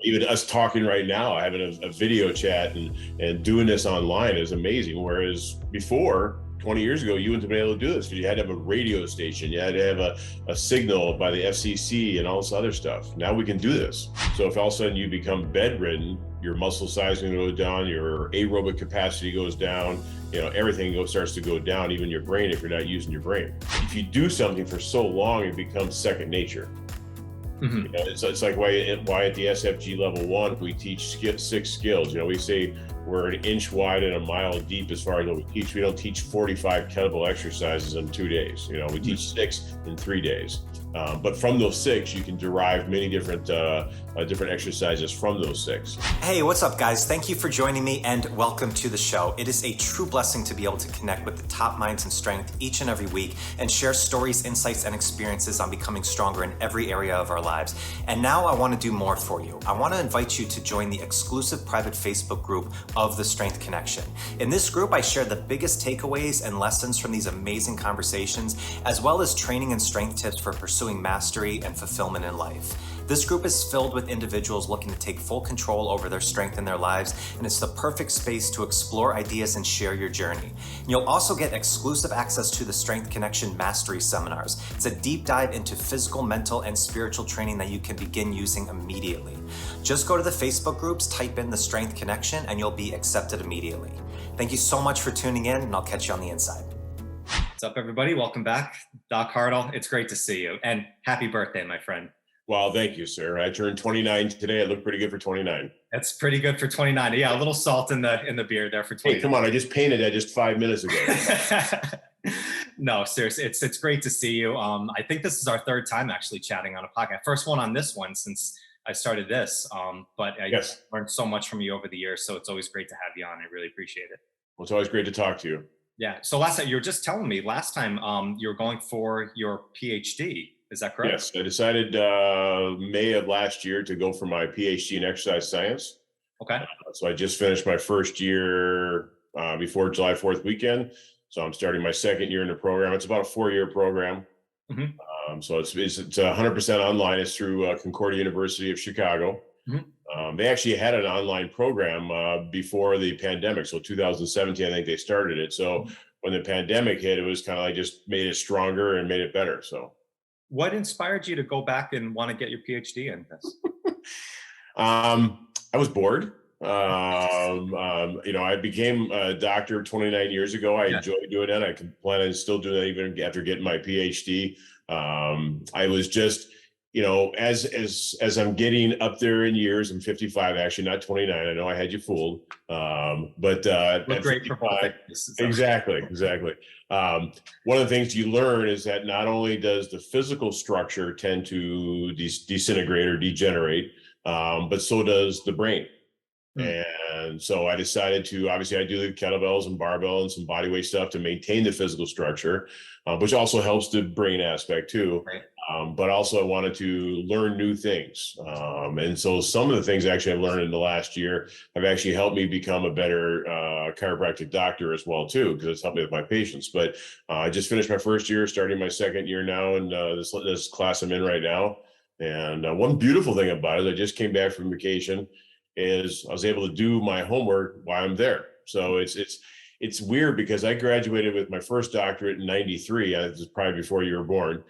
even us talking right now, having a video chat and doing this online is amazing. Whereas before, 20 years ago, you wouldn't have been able to do this because you had to have a radio station, you had to have a signal by the FCC and all this other stuff. Now we can do this. So if all of a sudden you become bedridden, your muscle size is going to go down, your aerobic capacity goes down, everything starts to go down, even your brain if you're not using your brain. If you do something for so long, it becomes second nature. Mm-hmm. It's like why at the SFG level 1 we teach 6 skills. We say we're an inch wide and a mile deep as far as what we teach. We don't teach 45 kettlebell exercises in 2 days. We teach 6 in 3 days. But from those 6, you can derive many different exercises from those 6. Hey, what's up, guys? Thank you for joining me and welcome to the show. It is a true blessing to be able to connect with the top minds in strength each and every week and share stories, insights, and experiences on becoming stronger in every area of our lives. And now I want to do more for you. I want to invite you to join the exclusive private Facebook group of the Strength Connection. In this group, I share the biggest takeaways and lessons from these amazing conversations, as well as training and strength tips for pursuing mastery and fulfillment in life. This group is filled with individuals looking to take full control over their strength in their lives, and it's the perfect space to explore ideas and share your journey. And you'll also get exclusive access to the Strength Connection Mastery Seminars. It's a deep dive into physical, mental, and spiritual training that you can begin using immediately. Just go to the Facebook groups, type in the Strength Connection, and you'll be accepted immediately. Thank you so much for tuning in, and I'll catch you on the inside. What's up, everybody? Welcome back. Doc Hartle, it's great to see you. And happy birthday, my friend. Well, thank you, sir. I turned 29 today. I look pretty good for 29. That's pretty good for 29. Yeah, a little salt in the beard there for 29. Hey, come on. I just painted that just 5 minutes ago. No, seriously, it's great to see you. I think this is our third time actually chatting on a podcast. First one on this one since I started this. But I learned so much from you over the years. So it's always great to have you on. I really appreciate it. Well, it's always great to talk to you. Yeah. So last time you were just telling me you were going for your PhD. Is that correct? Yes, I decided May of last year to go for my PhD in exercise science. Okay. So I just finished my first year before July 4th weekend. So I'm starting my second year in the program. It's about a 4-year program. Mm-hmm. So it's 100% online. It's through Concordia University of Chicago. Mm-hmm. They actually had an online program before the pandemic. So 2017, I think they started it. So when the pandemic hit, it was kind of like just made it stronger and made it better. So. What inspired you to go back and want to get your PhD in this? I was bored. I became a doctor 29 years ago. I enjoyed doing that. I can plan on still doing that even after getting my PhD. I was just, as I'm getting up there in years, I'm 55, actually, not 29. I know I had you fooled. But look great for both. Exactly. One of the things you learn is that not only does the physical structure tend to disintegrate or degenerate, but so does the brain. And so I decided to, obviously I do the kettlebells and barbell and some body weight stuff to maintain the physical structure, which also helps the brain aspect too. Right. But also I wanted to learn new things. And so some of the things actually I've learned in the last year have actually helped me become a better chiropractic doctor as well too, because it's helped me with my patients. But I just finished my first year, starting my second year now, and this class I'm in right now. And one beautiful thing about it, I just came back from vacation, is I was able to do my homework while I'm there. So it's weird because I graduated with my first doctorate in 93. This is probably before you were born.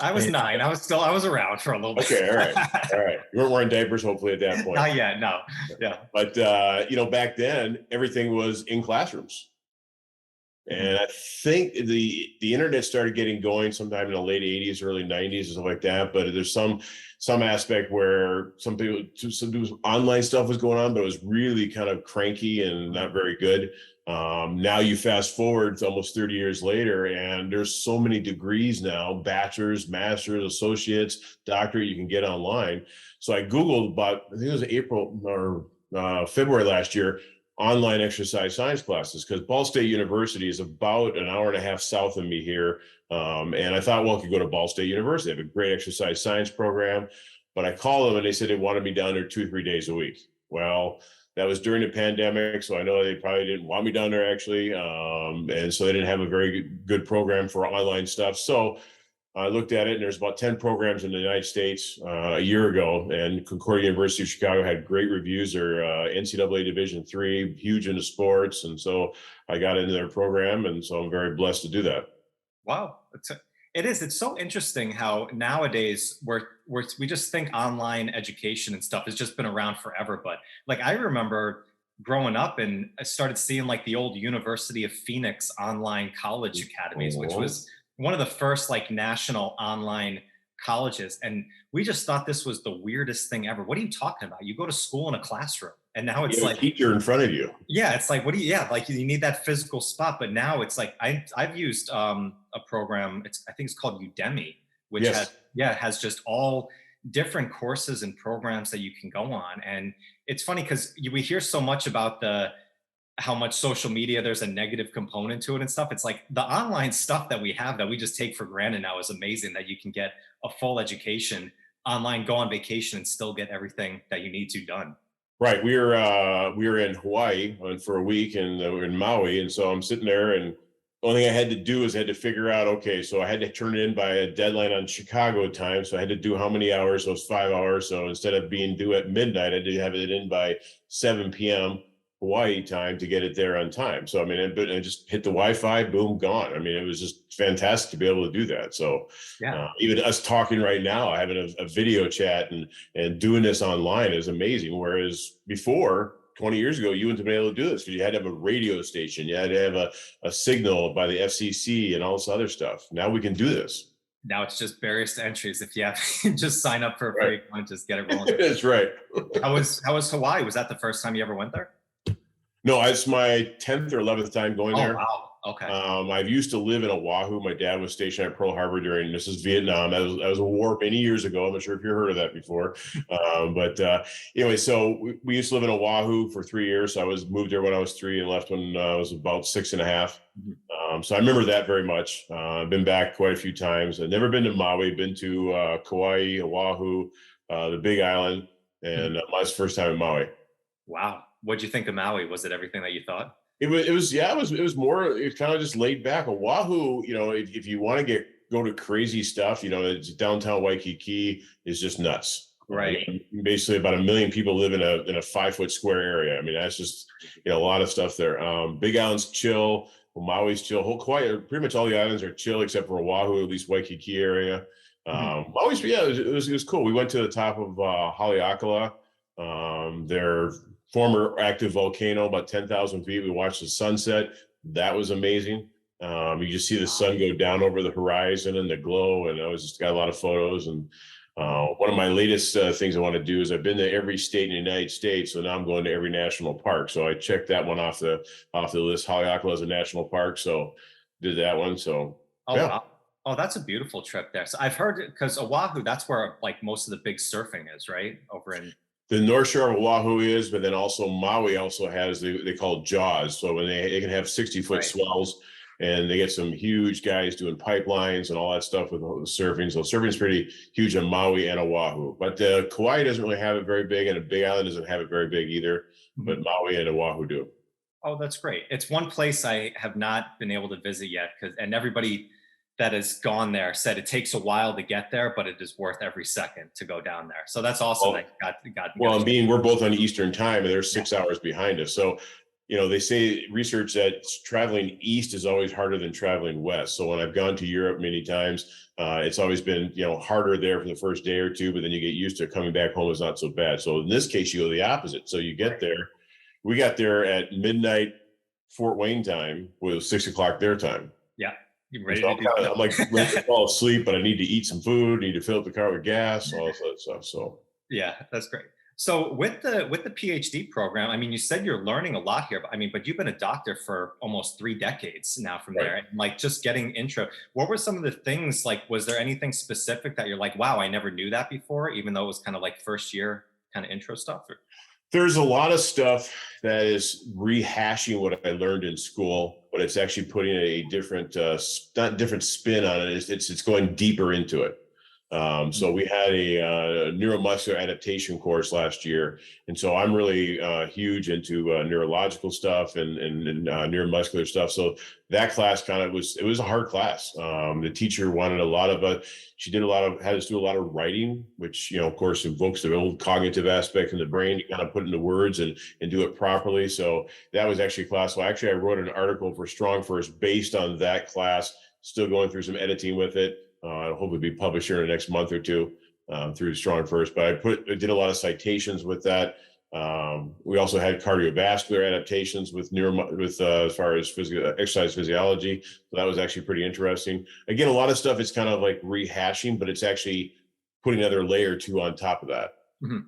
I was 9. I was around for a little bit. Okay. All right. You weren't wearing diapers, hopefully, at that point. Not yet. No. Yeah. But, back then everything was in classrooms. And I think the internet started getting going sometime in the late 80s, early 90s, and stuff like that. But there's some aspect where some online stuff was going on, but it was really kind of cranky and not very good. Now you fast forward to almost 30 years later, and there's so many degrees now, bachelor's, master's, associates, doctorate you can get online. So I Googled about, I think it was April or February last year, online exercise science classes, because Ball State University is about an hour and a half south of me here. And I thought, well, I could go to Ball State University. They have a great exercise science program. But I called them and they said they wanted me down there 2-3 days a week. Well, that was during the pandemic, so I know they probably didn't want me down there actually. And so they didn't have a very good program for online stuff. So I looked at it, and there's about 10 programs in the United States a year ago, and Concordia University of Chicago had great reviews. They're NCAA Division III, huge into sports, and so I got into their program, and so I'm very blessed to do that. Wow. It's so interesting how nowadays we just think online education and stuff has just been around forever. But like, I remember growing up and I started seeing like the old University of Phoenix online college academies, which was one of the first like national online colleges. And we just thought this was the weirdest thing ever. What are you talking about? You go to school in a classroom, and now it's like a teacher in front of you. Yeah, it's like, like you need that physical spot. But now it's like I've used a program. I think it's called Udemy, which has just all different courses and programs that you can go on. And it's funny because we hear so much about how much social media, there's a negative component to it and stuff. It's like the online stuff that we have that we just take for granted now is amazing, that you can get a full education online, go on vacation, and still get everything that you need to done. Right. We were in Hawaii for a week, and we're in Maui. And so I'm sitting there, and the only thing I had to do is I had to figure out, okay, so I had to turn it in by a deadline on Chicago time. So I had to do how many hours? So it was 5 hours. So instead of being due at midnight, I had to have it in by 7 p.m. Hawaii time to get it there on time. So, I mean, I just hit the Wi-Fi, boom, gone. I mean, it was just fantastic to be able to do that. So even us talking right now, having a video chat and doing this online is amazing. Whereas before, 20 years ago, you wouldn't have been able to do this because you had to have a radio station. You had to have a signal by the FCC and all this other stuff. Now we can do this. Now it's just barriers to entries. If you have just sign up for a free one, just get it rolling. That's right. How was Hawaii? Was that the first time you ever went there? No, it's my 10th or 11th time going there. Oh, wow. Okay. I've used to live in Oahu. My dad was stationed at Pearl Harbor during Vietnam. That was a war many years ago. I'm not sure if you've heard of that before. Anyway, so we used to live in Oahu for 3 years. So I moved there when I was 3 and left when I was about 6.5. Mm-hmm. So I remember that very much. I've been back quite a few times. I've never been to Maui, been to Kauai, Oahu, the Big Island, and my first time in Maui. Wow. What'd you think of Maui? Was it everything that you thought? It was more, it kind of just laid back. Oahu, if you want to go to crazy stuff, it's downtown Waikiki is just nuts. Right. Basically about 1 million people live in a 5-foot square area. I mean, that's just, a lot of stuff there. Big Island's chill. Maui's chill. Kauai, pretty much all the islands are chill except for Oahu, at least Waikiki area. Maui's, it was cool. We went to the top of Haleakala. Their former active volcano, about 10,000 feet. We watched the sunset. That was amazing. You just see the sun go down over the horizon and the glow, and I just got a lot of photos. And one of my latest things I want to do is I've been to every state in the United States, so now I'm going to every national park. So I checked that one off the list. Haleakala is a national park, so did that one. So wow. Oh, that's a beautiful trip there. So I've heard, because Oahu, that's where like most of the big surfing is, right? Over in the North Shore of Oahu is, but then also Maui also has, they call it jaws. So when they can have 60-foot swells, and they get some huge guys doing pipelines and all that stuff with surfing. So surfing's pretty huge on Maui and Oahu, but Kauai doesn't really have it very big, and the Big Island doesn't have it very big either, but Maui and Oahu do. Oh, that's great. It's one place I have not been able to visit yet, and everybody that has gone there said it takes a while to get there, but it is worth every second to go down there. So that's awesome. We're both on Eastern time, and they're 6 hours behind us. So, they say research that traveling east is always harder than traveling west. So when I've gone to Europe many times, it's always been, harder there for the first day or two, but then you get used to it. Coming back home is not so bad. So in this case, you go the opposite. So you get there. We got there at midnight Fort Wayne time with 6 o'clock their time. Yeah. I'm like ready to fall asleep, but I need to eat some food, need to fill up the car with gas, all that stuff. So yeah, that's great. So with the PhD program, I mean, you said you're learning a lot here, but you've been a doctor for almost 3 decades now from there. And like just getting intro, what were some of the things, like, was there anything specific that you're like, wow, I never knew that before, even though it was kind of like first year kind of intro stuff? There's a lot of stuff that is rehashing what I learned in school, but it's actually putting a different, not different spin on it. It's going deeper into it. So we had a neuromuscular adaptation course last year. And so I'm really huge into neurological stuff and neuromuscular stuff. So that class it was a hard class. The teacher wanted she had us do a lot of writing, which, of course, invokes the old cognitive aspect in the brain to kind of put into words and do it properly. So that was actually a class. So actually I wrote an article for StrongFirst based on that class, still going through some editing with it. I'll hopefully be published here in the next month or two through StrongFirst. But I did a lot of citations with that. We also had cardiovascular adaptations with as far as exercise physiology. So that was actually pretty interesting. Again, a lot of stuff is kind of like rehashing, but it's actually putting another layer or two on top of that. Mm-hmm.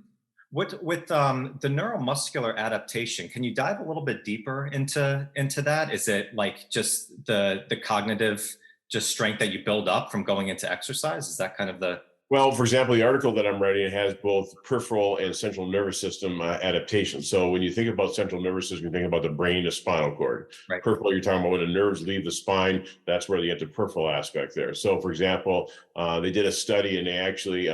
With the neuromuscular adaptation, can you dive a little bit deeper into that? Is it like just the cognitive strength that you build up from going into exercise? Is that kind of the... Well, for example, the article that I'm writing has both peripheral and central nervous system adaptation. So when you think about central nervous system, you think about the brain, the spinal cord. Right. Peripheral, you're talking about when the nerves leave the spine, that's where you get the peripheral aspect there. So for example, they did a study and they actually,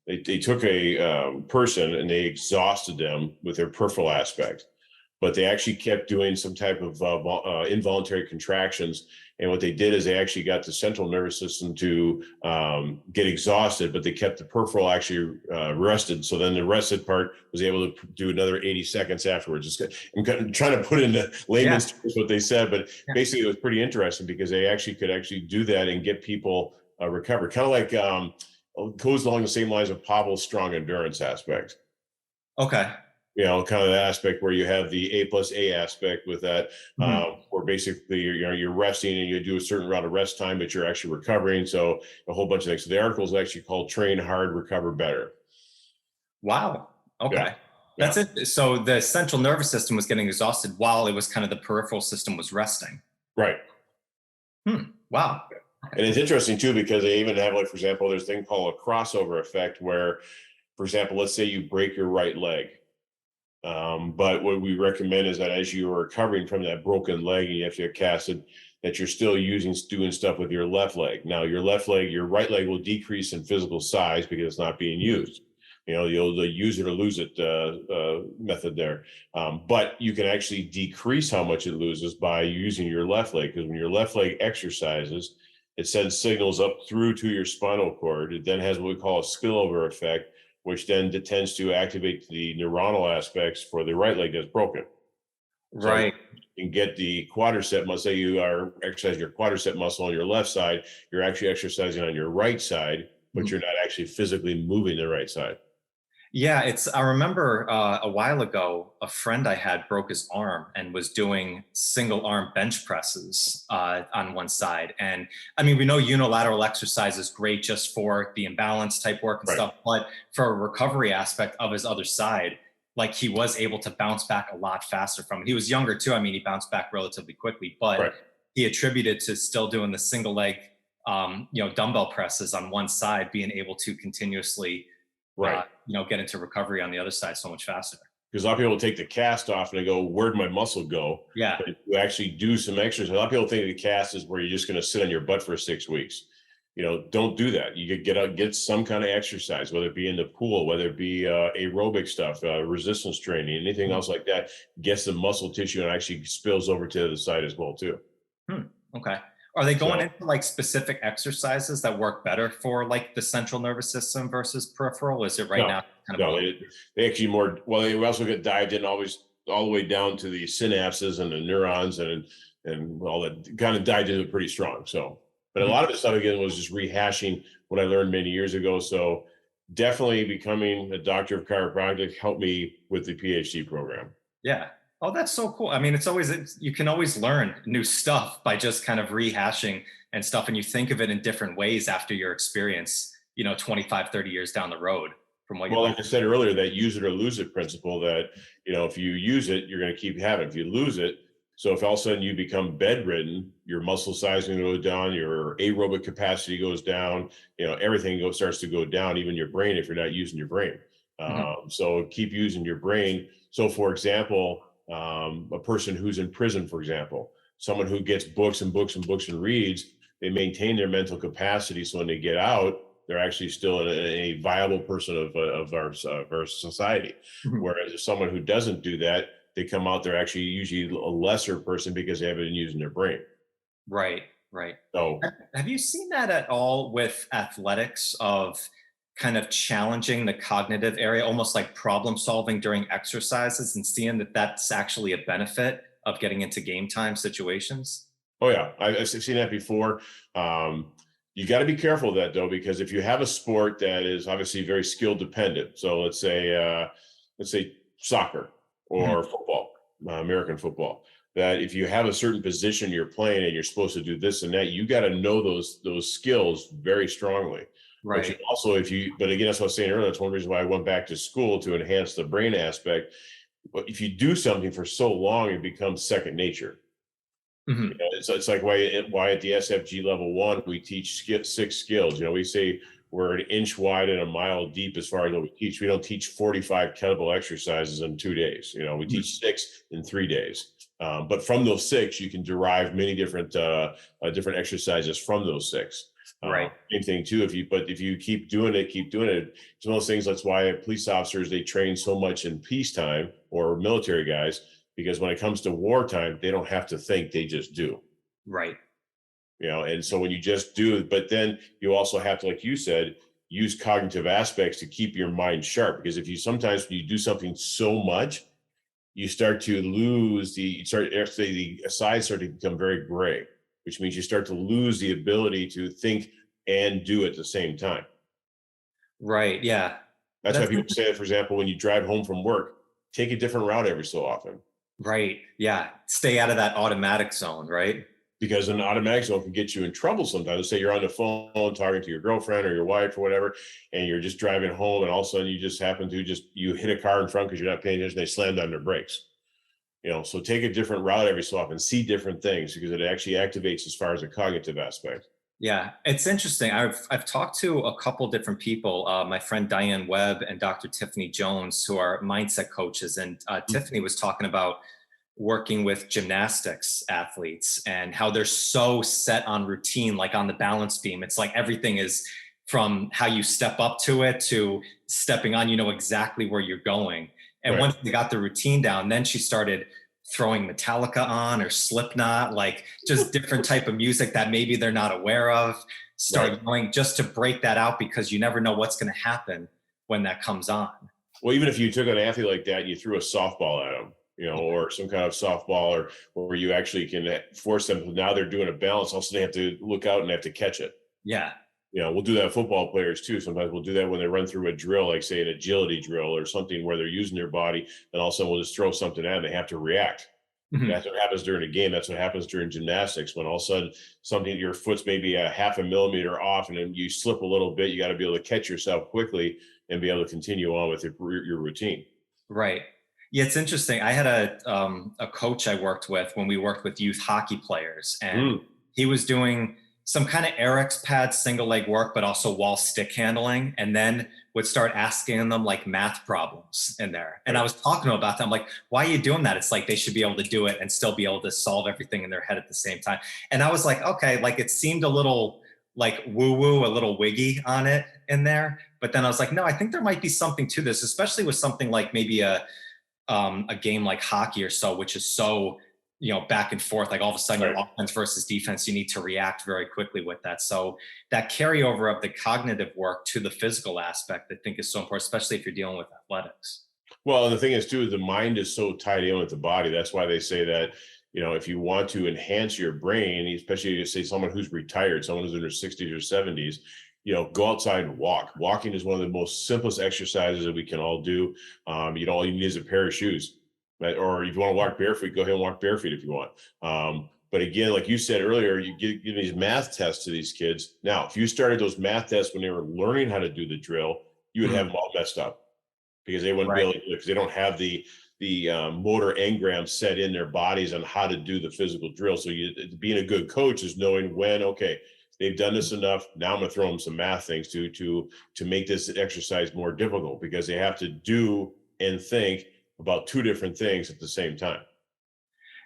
they took a person and they exhausted them with their peripheral aspect, but they actually kept doing some type of involuntary contractions. And what they did is they actually got the central nervous system to get exhausted, but they kept the peripheral actually rested. So then the rested part was able to do another 80 seconds afterwards. I'm trying to put into layman's terms what they said, but basically it was pretty interesting because they could do that and get people recovered. Kind of like goes along the same lines of Pavel's strong endurance aspect. Okay. Kind of the aspect where you have the A+A aspect with that, where basically you're resting and you do a certain amount of rest time, but you're actually recovering. So a whole bunch of things. So the article is actually called "Train Hard, Recover Better." Wow. Okay. Yeah. That's it. So the central nervous system was getting exhausted while it was kind of the peripheral system was resting. Right. Wow. And it's interesting too, because they even have, like, for example, there's a thing called a crossover effect where, for example, let's say you break your right leg. But what we recommend is that as you are recovering from that broken leg and you have to get casted, that you're still doing stuff with your left leg. Now, your right leg will decrease in physical size because it's not being used. You'll use it or lose it method there. But you can actually decrease how much it loses by using your left leg, because when your left leg exercises, it sends signals up through to your spinal cord. It then has what we call a spillover effect, which then tends to activate the neuronal aspects for the right leg that's broken. Right. So you can get the quadricep muscle. Say you are exercising your quadricep muscle on your left side, you're actually exercising on your right side, but you're not actually physically moving the right side. Yeah, I remember a while ago, a friend I had broke his arm and was doing single arm bench presses on one side. And I mean, we know unilateral exercise is great just for the imbalance type work and stuff, but for a recovery aspect of his other side, like, he was able to bounce back a lot faster from it. He was younger too. I mean, he bounced back relatively quickly, but he attributed to still doing the single leg, dumbbell presses on one side, being able to continuously get into recovery on the other side so much faster. Because a lot of people take the cast off and they go, "Where'd my muscle go?" Yeah. But if you actually do some exercise, a lot of people think the cast is where you're just going to sit on your butt for 6 weeks. Don't do that. You could get out, get some kind of exercise, whether it be in the pool, whether it be aerobic stuff, resistance training, anything else like that, gets the muscle tissue and actually spills over to the side as well too. Okay. Are they going into like specific exercises that work better for like the central nervous system versus peripheral? Is it now kind of they actually they also get dived in all the way down to the synapses and the neurons and all that, kind of dived into it pretty strong. So, but a lot of the stuff again was just rehashing what I learned many years ago. So definitely becoming a doctor of chiropractic helped me with the PhD program. Yeah. Oh, that's so cool. I mean, you can always learn new stuff by just kind of rehashing and stuff. And you think of it in different ways after your experience, 25, 30 years down the road from what like I said earlier, that use it or lose it principle, that, if you use it, you're going to keep having it. If you lose it, so if all of a sudden you become bedridden, your muscle size going to go down, your aerobic capacity goes down, everything starts to go down, even your brain, if you're not using your brain. So keep using your brain. So for example, a person who's in prison, for example, someone who gets books and books and books and reads, they maintain their mental capacity. So when they get out, They're actually still a viable person of our society. Mhm. Whereas if someone who doesn't do that, they come out, they're actually usually a lesser person because they haven't been using their brain. Right, right. So Have you seen that at all with athletics of kind of challenging the cognitive area, almost like problem solving during exercises and seeing that that's actually a benefit of getting into game time situations? oh yeah, I've seen that before. You got to be careful of that though, because if you have a sport that is obviously very skill dependent, so let's say soccer Mhm. or football, American football, that if you have a certain position you're playing and you're supposed to do this and that, you got to know those skills very strongly. But you Right. also, but again, that's what I was saying earlier. That's one reason why I went back to school to enhance the brain aspect. But if you do something for so long, it becomes second nature. Mhm. It's like why at the SFG level 1 we teach 6 skills. We say we're an inch wide and a mile deep as far as what we teach. We don't teach 45 kettlebell exercises in 2 days. We Mhm. teach 6 in 3 days. But from those 6, you can derive many different exercises from those 6. Right. Same thing too. If you keep doing it. It's one of those things. That's why police officers, they train so much in peacetime, or military guys, because when it comes to wartime, they don't have to think, they just do. Right. And so when you just do, but then you also have to, like you said, use cognitive aspects to keep your mind sharp. Because if you sometimes when you do something so much, you start to lose the sides start to become very gray, which means you start to lose the ability to think and do at the same time. Right. Yeah. That's why That's people say that, for example, when you drive home from work, take a different route every so often. right. Yeah. Stay out of that automatic zone, right? Because an automatic zone can get you in trouble sometimes. Let's say you're on the phone talking to your girlfriend or your wife or whatever, and you're just driving home, and all of a sudden you just happen to you hit a car in front because you're not paying attention. They slammed on their brakes. So take a different route every so often, see different things, because it actually activates as far as a cognitive aspect. Yeah, it's interesting. I've talked to a couple different people, my friend Diane Webb and Dr. Tiffany Jones, who are mindset coaches, and Tiffany was talking about working with gymnastics athletes and how they're so set on routine, like on the balance beam. It's like everything is from how you step up to it to stepping on, you know exactly where you're going. And Right. once they got the routine down, then she started throwing Metallica on or Slipknot, like just different type of music that maybe they're not aware of. Right. Start going just to break that out, because you never know what's going to happen when that comes on. Well, even if you took an athlete like that and you threw a softball at them, or some kind of softball, or where you actually can force them, now they're doing a balance, also they have to look out and have to catch it. Yeah. We'll do that with football players too. Sometimes we'll do that when they run through a drill, like say an agility drill or something where they're using their body, and all of a sudden we'll just throw something at them. They have to react. Mhm. That's what happens during a game. That's what happens during gymnastics. When all of a sudden your foot's maybe a half a millimeter off, and then you slip a little bit, you got to be able to catch yourself quickly and be able to continue on with your routine. Right. Yeah, it's interesting. I had a coach I worked with when we worked with youth hockey players, and Mm, he was doing some kind of RX pad single leg work, but also wall stick handling, and then would start asking them like math problems in there. And I right. was talking to him about that. I'm like, why are you doing that? It's like they should be able to do it and still be able to solve everything in their head at the same time. And I was like, okay, like it seemed a little like woo woo, a little wiggy on it in there. But then I was like, no, I think there might be something to this, especially with something like maybe a game like hockey or so, which is so, back and forth, like all of a sudden Right. your offense versus defense, you need to react very quickly with that. So that carryover of the cognitive work to the physical aspect, I think is so important, especially if you're dealing with athletics. Well, and the thing is too, the mind is so tied in with the body. That's why they say that, if you want to enhance your brain, especially you say someone who's retired, someone who's in their 60s or 70s, go outside and walk. Walking is one of the most simplest exercises that we can all do. All you need is a pair of shoes, right? Or if you want to walk barefoot, go ahead and walk barefoot if you want. But again, like you said earlier, you give these math tests to these kids. Now, if you started those math tests when they were learning how to do the drill, you would have them all messed up, because they wouldn't be able to do it, because they don't have the motor engrams set in their bodies on how to do the physical drill. So being a good coach is knowing when, okay, they've done this enough. Now I'm going to throw them some math things to make this exercise more difficult, because they have to do and think about 2 different things at the same time.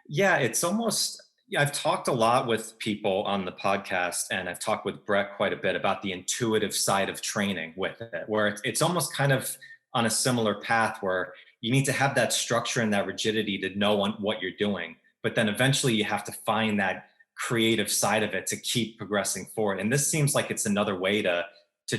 Yeah, it's almost, Yeah, I've talked a lot with people on the podcast, and I've talked with Brett quite a bit about the intuitive side of training with it, where it's almost kind of on a similar path where you need to have that structure and that rigidity to know what you're doing. But then eventually you have to find that creative side of it to keep progressing forward. And this seems like it's another way to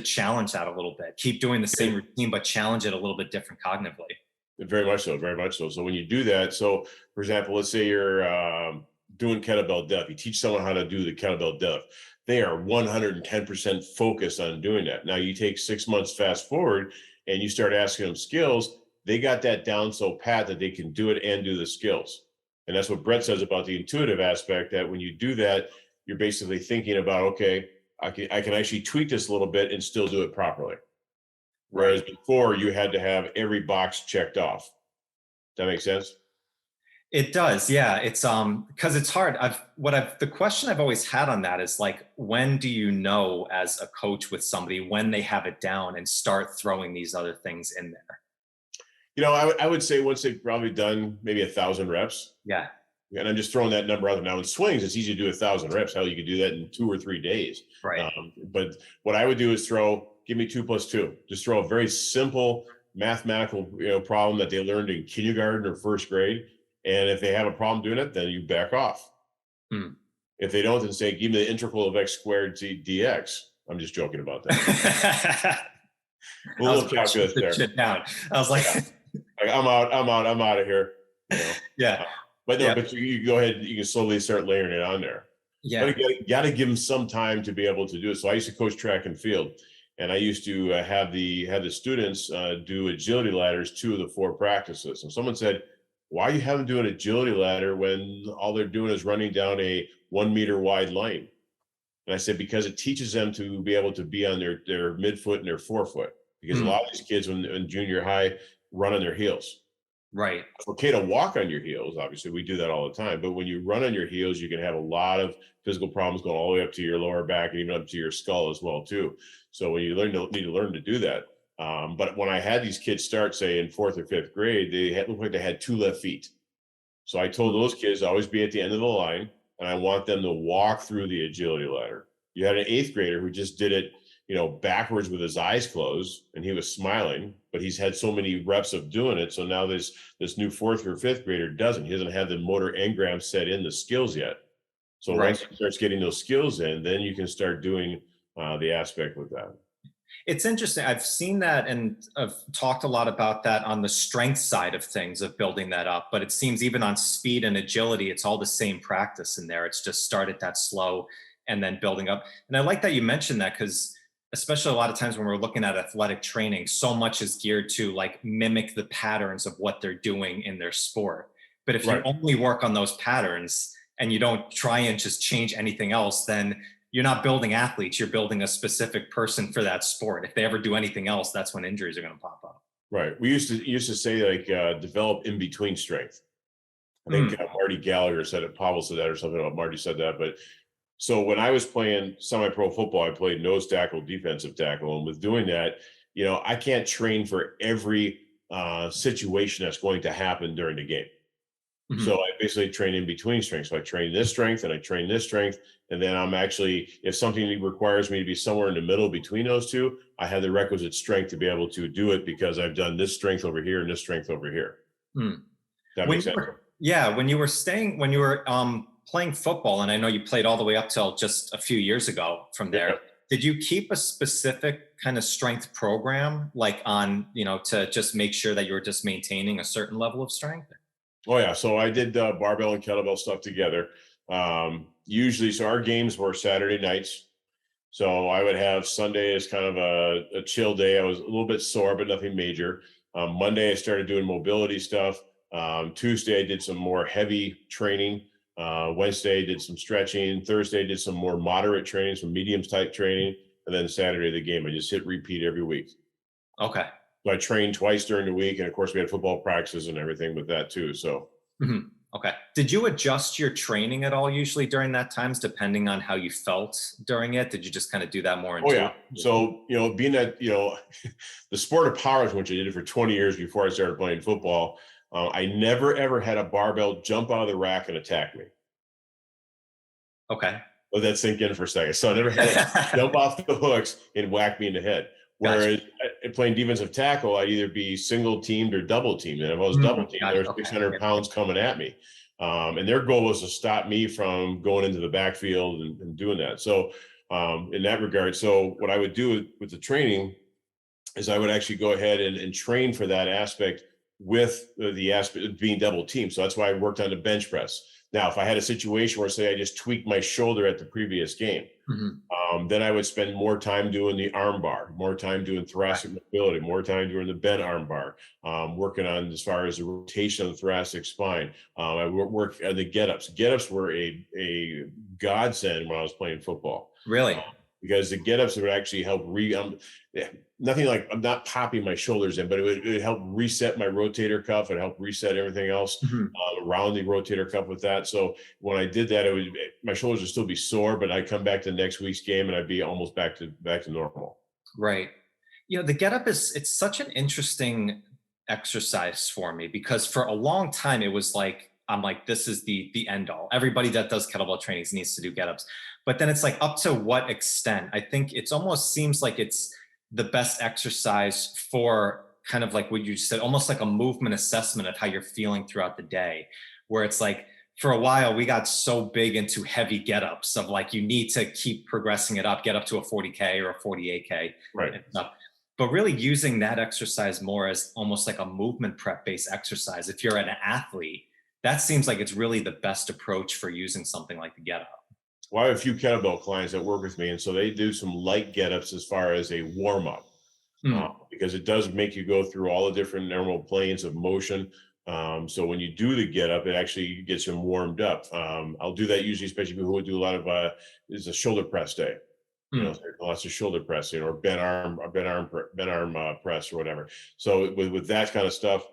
challenge that a little bit. Keep doing the same routine, but challenge it a little bit different cognitively. Very much so, very much so. So when you do that, so for example, let's say you're doing kettlebell deadlift. You teach someone how to do the kettlebell deadlift. They are 110% focused on doing that. Now you take 6 months fast forward and you start asking them skills. They got that down so pat that they can do it and do the skills. And that's what Brett says about the intuitive aspect, that when you do that, you're basically thinking about, okay, I can actually tweak this a little bit and still do it properly. Whereas before you had to have every box checked off. Does that make sense? It does, yeah. It's because it's hard. The question I've always had on that is like, when do you know as a coach with somebody when they have it down and start throwing these other things in there? You know, I would say once they've probably done maybe 1,000 reps. Yeah. And I'm just throwing that number out there. Now in swings, it's easy to do 1,000 reps. Hell, you could do that in 2 or 3 days. Right. But what I would do is give me 2 + 2. Just throw a very simple mathematical problem that they learned in kindergarten or first grade. And if they have a problem doing it, then you back off. If they don't, then say, give me the integral of x squared dx. I'm just joking about that. A little calculus there. Shit down. I was like, I'm out of here. Yeah. But no, but you go ahead, you can slowly start layering it on there. Yeah. But you got to give them some time to be able to do it. So I used to coach track and field, and I used to have the students do agility ladders 2 of the 4 practices. And someone said, why are you having them do an agility ladder when all they're doing is running down a 1 meter wide line? And I said, because it teaches them to be able to be on their midfoot and their forefoot. Because a lot of these kids in junior high run on their heels. Right. It's okay to walk on your heels. Obviously, we do that all the time. But when you run on your heels, you can have a lot of physical problems going all the way up to your lower back and even up to your skull as well, too. So when you need to learn to do that. But when I had these kids start, say, in 4th or 5th grade, looked like they had 2 left feet. So I told those kids to always be at the end of the line, and I want them to walk through the agility ladder. You had an 8th grader who just did it, backwards with his eyes closed, and he was smiling, but he's had so many reps of doing it. So now this new 4th or 5th grader doesn't. He doesn't have the motor engram set in the skills yet. So once he starts getting those skills in, then you can start doing the aspect with that. It's interesting. I've seen that, and I've talked a lot about that on the strength side of things, of building that up. But it seems even on speed and agility, it's all the same practice in there. It's just start at that slow and then building up. And I like that you mentioned that, because especially a lot of times when we're looking at athletic training, so much is geared to like mimic the patterns of what they're doing in their sport. But if you only work on those patterns and you don't try and just change anything else, then you're not building athletes. You're building a specific person for that sport. If they ever do anything else, that's when injuries are going to pop up. Right. We used to say like develop in between strength. I think Marty Gallagher said it. Pavel said that, or something about Marty said that. But so when I was playing semi-pro football, I played nose tackle, defensive tackle. And with doing that, I can't train for every situation that's going to happen during the game. So I basically train in between strengths. So I train this strength and I train this strength. And then I'm actually, if something requires me to be somewhere in the middle between those two, I have the requisite strength to be able to do it, because I've done this strength over here and this strength over here. That makes sense. When you were playing football, and I know you played all the way up till just a few years ago from there, did you keep a specific kind of strength program, like on, to just make sure that you were just maintaining a certain level of strength? Oh yeah. So I did barbell and kettlebell stuff together. Usually, so our games were Saturday nights. So I would have Sunday as kind of a chill day. I was a little bit sore, but nothing major. Monday, I started doing mobility stuff. Tuesday, I did some more heavy training. Wednesday, I did some stretching. Thursday, I did some more moderate training, some mediums type training. And then Saturday, the game. I just hit repeat every week. Okay. So I trained twice during the week. And of course, we had football practices and everything with that too. So. Okay. Did you adjust your training at all usually during that times, depending on how you felt during it? Did you just kind of do that more? Oh yeah. So, being that, the sport of powerlifting, which I did it for 20 years before I started playing football, I never, ever had a barbell jump out of the rack and attack me. Okay. Let that sink in for a second. So I never had to jump off the hooks and whack me in the head. Whereas playing defensive tackle, I'd either be single teamed or double teamed. And if I was double teamed, there was 600 pounds coming at me. And their goal was to stop me from going into the backfield and doing that. So in that regard, so what I would do with the training is I would actually go ahead and train for that aspect with the aspect of being double teamed. So that's why I worked on the bench press. Now, if I had a situation where, say, I just tweaked my shoulder at the previous game, then I would spend more time doing the arm bar, more time doing thoracic mobility, more time doing the bent arm bar, working on as far as the rotation of the thoracic spine. I work on the get-ups. Get-ups were a godsend when I was playing football. Really? Because the get-ups would actually help nothing like I'm not popping my shoulders in, but it would help reset my rotator cuff and help reset everything else around the rotator cuff with that. So when I did that, my shoulders would still be sore, but I'd come back to next week's game and I'd be almost back to normal. Right. You know, the get up it's such an interesting exercise for me, because for a long time it was like, I'm like, this is the end all. Everybody that does kettlebell trainings needs to do get ups. But then it's like, up to what extent? I think it's almost seems like it's the best exercise for kind of like what you said, almost like a movement assessment of how you're feeling throughout the day, where it's like, for a while, we got so big into heavy get-ups of like, you need to keep progressing it up, get up to a 40K or a 48K. Right. But really using that exercise more as almost like a movement prep based exercise. If you're an athlete, that seems like it's really the best approach for using something like the get-up. Well, I have a few kettlebell clients that work with me, and so they do some light get-ups as far as a warm-up, because it does make you go through all the different normal planes of motion. So when you do the get-up, it actually gets them warmed up. I'll do that usually, especially people who do a lot of is a shoulder press day. You know, lots of shoulder pressing or bent arm press or whatever. So with that kind of stuff,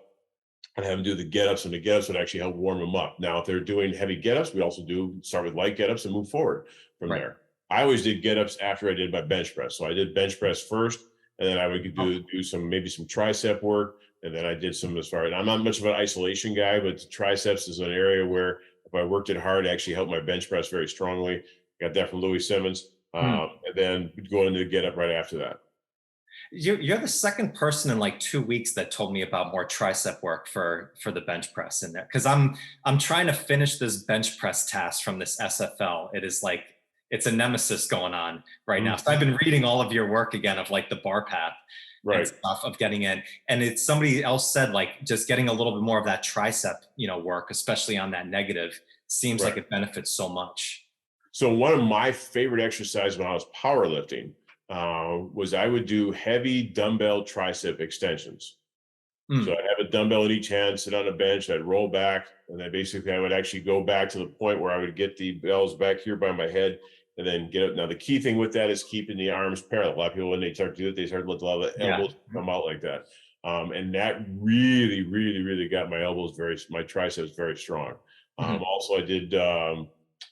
I'd have them do the get-ups, and the get-ups would actually help warm them up. Now, if they're doing heavy get-ups, we also do start with light get-ups and move forward from there. I always did get-ups after I did my bench press. So I did bench press first, and then I would do maybe some tricep work, and then I did some as far as, I'm not much of an isolation guy, but triceps is an area where if I worked it hard, it actually helped my bench press very strongly. Got that from Louis Simmons. And then go into the get-up right after that. You're the second person in like 2 weeks that told me about more tricep work for the bench press in there. Cause I'm trying to finish this bench press task from this SFL. It is like, it's a nemesis going on right now. So I've been reading all of your work again of like the bar path and stuff of getting in. And it's somebody else said like just getting a little bit more of that tricep, work, especially on that negative, seems like it benefits so much. So one of my favorite exercises when I was powerlifting was I would do heavy dumbbell tricep extensions. So I'd have a dumbbell in each hand, sit on a bench, I'd roll back, and then basically I would actually go back to the point where I would get the bells back here by my head and then get up. Now, the key thing with that is keeping the arms parallel. A lot of people, when they start to do it, they start to let a lot of the elbows come out like that. And that really, really, really got my triceps very strong. Also, I did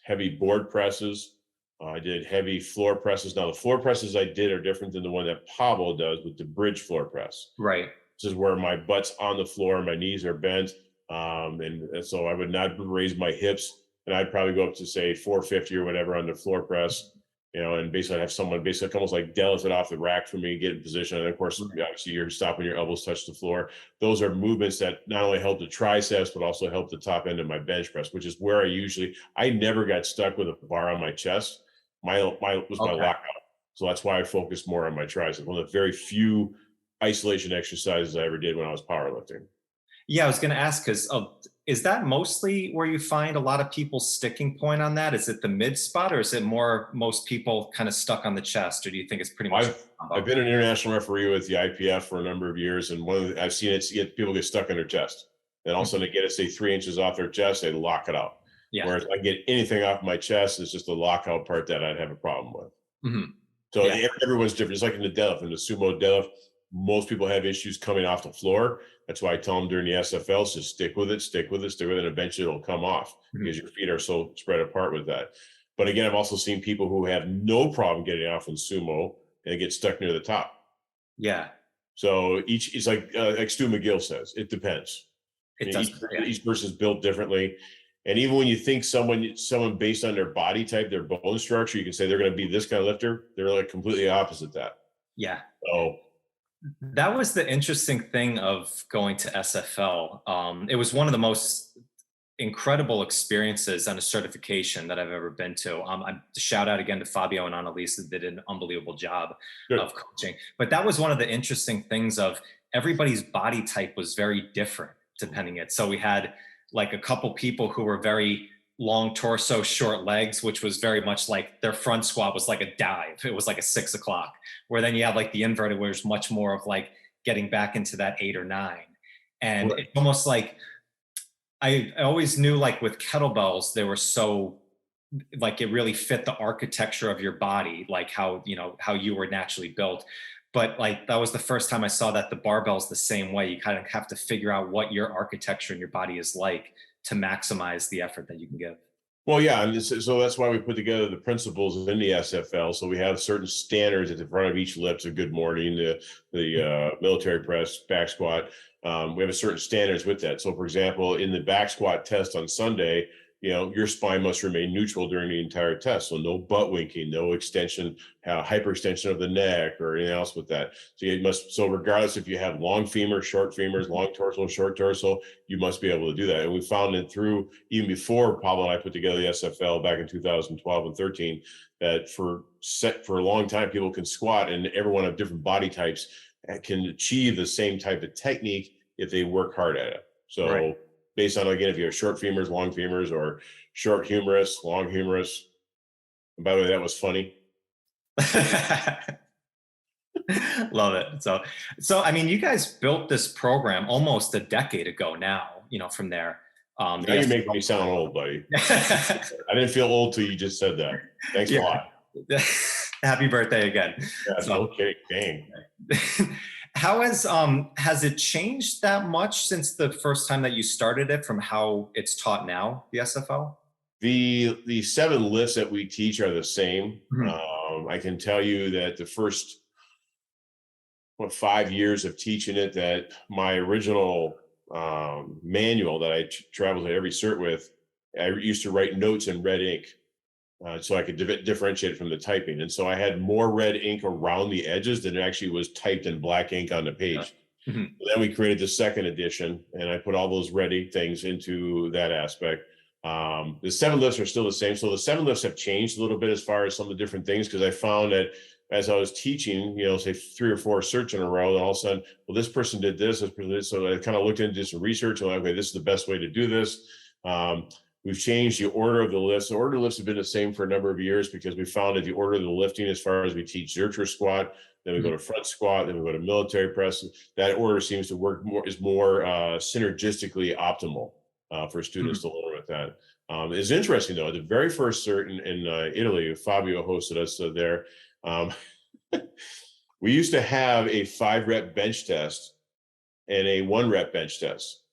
heavy board presses. I did heavy floor presses. Now, the floor presses I did are different than the one that Pavel does with the bridge floor press. Right. This is where my butt's on the floor, my knees are bent. And so I would not raise my hips, and I'd probably go up to say 450 or whatever on the floor press, and basically I'd have someone basically almost like deadlift it off the rack for me, get in position. And of course, obviously you're stopping your elbows touch the floor. Those are movements that not only help the triceps, but also help the top end of my bench press, which is where I never got stuck with a bar on my chest. My lockout. So that's why I focused more on my triceps. One of the very few isolation exercises I ever did when I was powerlifting. Yeah, I was going to ask, because is that mostly where you find a lot of people's sticking point on that? Is it the mid spot, or is it more most people kind of stuck on the chest, or do you think it's pretty much? I've been an international referee with the IPF for a number of years, and I've seen people get stuck in their chest, and all of a sudden they get it, say 3 inches off their chest, they lock it out. Yeah. Whereas if I get anything off my chest, it's just the lockout part that I'd have a problem with. So everyone's different. It's like in the deadlift, in the sumo deadlift, most people have issues coming off the floor. That's why I tell them during the SFL, so stick with it, and eventually it'll come off because your feet are so spread apart with that. But again, I've also seen people who have no problem getting off in sumo and get stuck near the top. Yeah. So it's like Stu Mcgill says, it depends. Each person's built differently. And even when you think someone based on their body type, their bone structure, you can say they're going to be this kind of lifter. They're like completely opposite that. Yeah. So that was the interesting thing of going to SFL. It was one of the most incredible experiences and a certification that I've ever been to. Shout out again to Fabio and Analisa, did an unbelievable job of coaching. But that was one of the interesting things of everybody's body type was very different depending it. So we had like a couple people who were very long torso, short legs, which was very much like their front squat was like a dive. It was like a 6 o'clock, where then you have like the inverted, where it's much more of like getting back into that 8 or 9. And it's almost like, I always knew like with kettlebells, they were so like, it really fit the architecture of your body, like how, you know, how you were naturally built. But like, that was the first time I saw that the barbell's the same way. You kind of have to figure out what your architecture and your body is like to maximize the effort that you can give. Well, yeah, and so that's why we put together the principles in the SFL. So we have certain standards at the front of each lift. So good morning, the military press, back squat. We have a certain standards with that. So, for example, in the back squat test on Sunday, you know, your spine must remain neutral during the entire test. So no butt winking, no extension, hyperextension of the neck or anything else with that. So you must, so regardless if you have long femur, short femurs, long torso, short torso, you must be able to do that. And we found it through, even before Pavel and I put together the SFL back in 2012 and 13, that for a long time, people can squat and everyone of different body types can achieve the same type of technique if they work hard at it. So based on, again, if you have short femurs, long femurs, or short humerus, long humerus. And by the way, that was funny. Love it. So I mean, you guys built this program almost a decade ago now, you know, from there. Now you're making me sound old, buddy. I didn't feel old till you just said that. Thanks a lot. Happy birthday again. Yeah, so, okay, dang. How has it changed that much since the first time that you started it from how it's taught now, the SFL? The 7 lifts that we teach are the same. I can tell you that the first 5 years of teaching it, that my original manual that I traveled to every cert with, I used to write notes in red ink. So I could differentiate it from the typing. And so I had more red ink around the edges than it actually was typed in black ink on the page. Then we created the second edition and I put all those red ink things into that aspect. The 7 lifts are still the same. So the 7 lifts have changed a little bit as far as some of the different things, because I found that as I was teaching, you know, say 3 or 4 certs in a row, and all of a sudden, well, this person did this, this person did this. So I kind of looked into some research and like, okay, this is the best way to do this. We've changed the order of the lifts. The order of the lifts have been the same for a number of years because we found that the order of the lifting, as far as we teach Zercher squat, then we go to front squat, then we go to military press, that order seems to work more, is more synergistically optimal for students to learn with that. It's interesting though, the very first cert in Italy, Fabio hosted us there. We used to have a 5-rep bench test and a 1-rep bench test.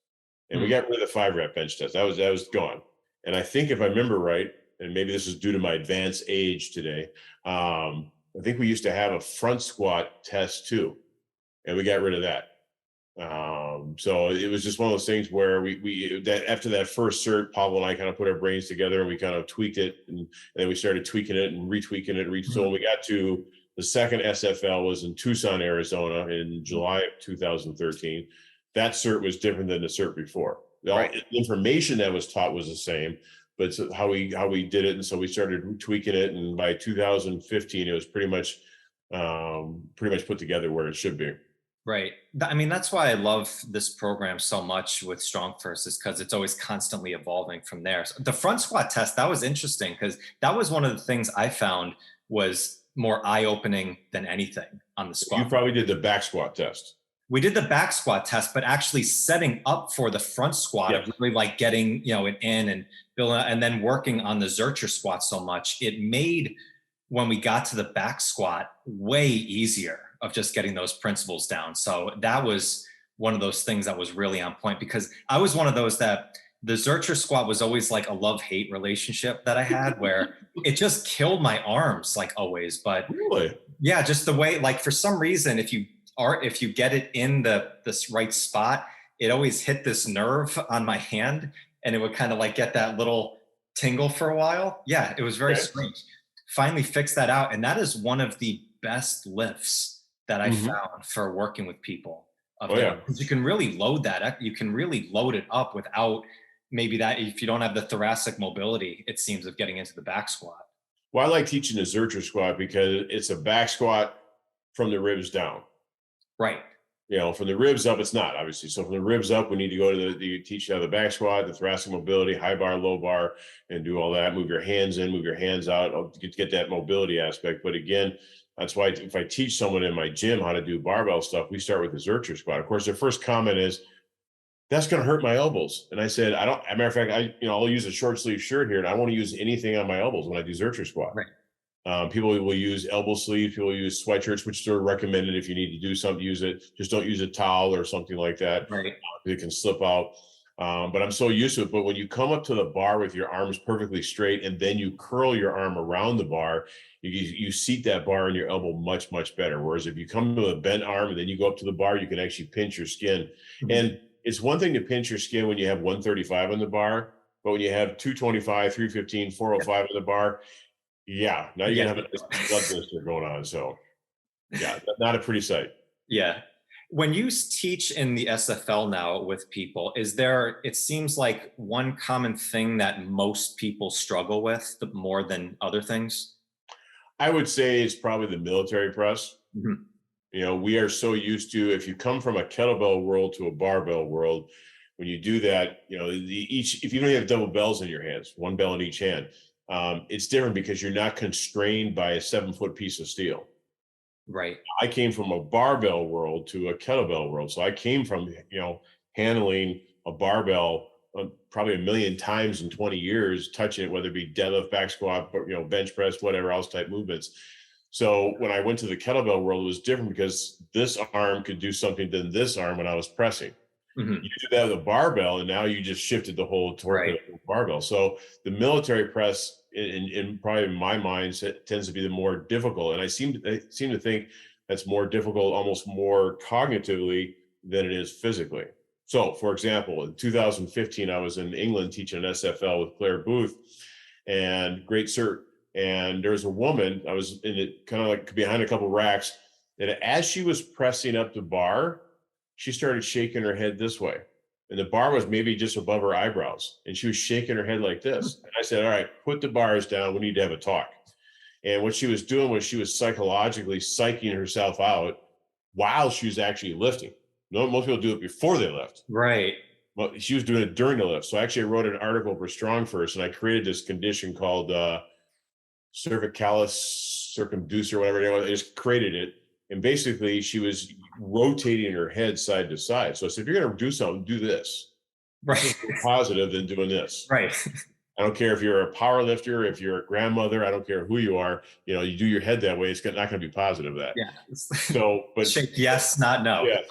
And we got rid of the 5-rep bench test. That was gone. And I think if I remember right, and maybe this is due to my advanced age today, I think we used to have a front squat test too, and we got rid of that. So it was just one of those things where we after that first cert, Pavel and I kind of put our brains together and we kind of tweaked it, and then we started tweaking it and retweaking it. So when we got to the second SFL was in Tucson, Arizona in July of 2013. That cert was different than the cert before. The information that was taught was the same, but how we did it. And so we started tweaking it. And by 2015, it was pretty much put together where it should be. Right. I mean, that's why I love this program so much with StrongFirst, is because it's always constantly evolving from there. So the front squat test, that was interesting because that was one of the things I found was more eye-opening than anything on the squat. You probably did the back squat test. We did the back squat test, but actually setting up for the front squat, really like getting, you know, it in and building, and then working on the Zercher squat so much, it made, when we got to the back squat, way easier of just getting those principles down. So that was one of those things that was really on point, because I was one of those that the Zercher squat was always like a love-hate relationship that I had, where it just killed my arms like always. But really, yeah, just the way, like for some reason, if you get it in this right spot, it always hit this nerve on my hand. and it would kind of like get that little tingle for a while. Yeah, it was very strange. Finally fixed that out. And that is one of the best lifts that I found for working with people. Because you can really load that. You can really load it up without maybe that, if you don't have the thoracic mobility, it seems, of getting into the back squat. Well, I like teaching the Zercher squat because it's a back squat from the ribs down. Right. You know, from the ribs up, it's not, obviously. So from the ribs up, we need to go to you teach you how the back squat, the thoracic mobility, high bar, low bar, and do all that. Move your hands in, move your hands out to get that mobility aspect. But again, that's why if I teach someone in my gym how to do barbell stuff, we start with the Zercher squat. Of course, their first comment is, that's going to hurt my elbows. And I said, as a matter of fact, I'll use a short sleeve shirt here, and I won't use anything on my elbows when I do Zercher squat. Right. People will use elbow sleeves, people will use sweatshirts, which are recommended if you need to do something, use it. Just don't use a towel or something like that. Right. It can slip out. But I'm so used to it. But when you come up to the bar with your arms perfectly straight, and then you curl your arm around the bar, you seat that bar in your elbow much, much better. Whereas if you come to a bent arm and then you go up to the bar, you can actually pinch your skin. And it's one thing to pinch your skin when you have 135 on the bar, but when you have 225, 315, 405 on the bar, now you're gonna have a blood blister going on. So not a pretty sight. Yeah. When you teach in the SFL now with people, it seems like one common thing that most people struggle with more than other things? I would say it's probably the military press. You know, we are so used to, if you come from a kettlebell world to a barbell world, when you do that, if you don't have double bells in your hands, one bell in each hand, it's different because you're not constrained by a 7-foot piece of steel. Right. I came from a barbell world to a kettlebell world. So I came from, handling a barbell probably a million times in 20 years, touching it, whether it be deadlift, back squat, bench press, whatever else type movements. So when I went to the kettlebell world, it was different because this arm could do something than this arm when I was pressing. You do that with a barbell, and now you just shifted the whole torque of the barbell. So the military press, in probably in my mind, tends to be the more difficult. And I seem to think that's more difficult, almost more cognitively than it is physically. So, for example, in 2015, I was in England teaching an SFL with Claire Booth, and great cert. And there was a woman, I was in it kind of like behind a couple racks, and as she was pressing up the bar, she started shaking her head this way. And the bar was maybe just above her eyebrows. And she was shaking her head like this. And I said, all right, put the bars down. We need to have a talk. And what she was doing was she was psychologically psyching herself out while she was actually lifting. Most people do it before they lift. Right. Well, she was doing it during the lift. So actually I wrote an article for StrongFirst, and I created this condition called cervicalis circumducer, whatever it was. I just created it. And basically she was rotating her head side to side. So I said, if you're going to do something, do this. Right. More positive than doing this. Right. I don't care if you're a power lifter, if you're a grandmother, I don't care who you are, you do your head that way. It's not going to be positive that. Yeah. So, but shake yes, not no. Yeah.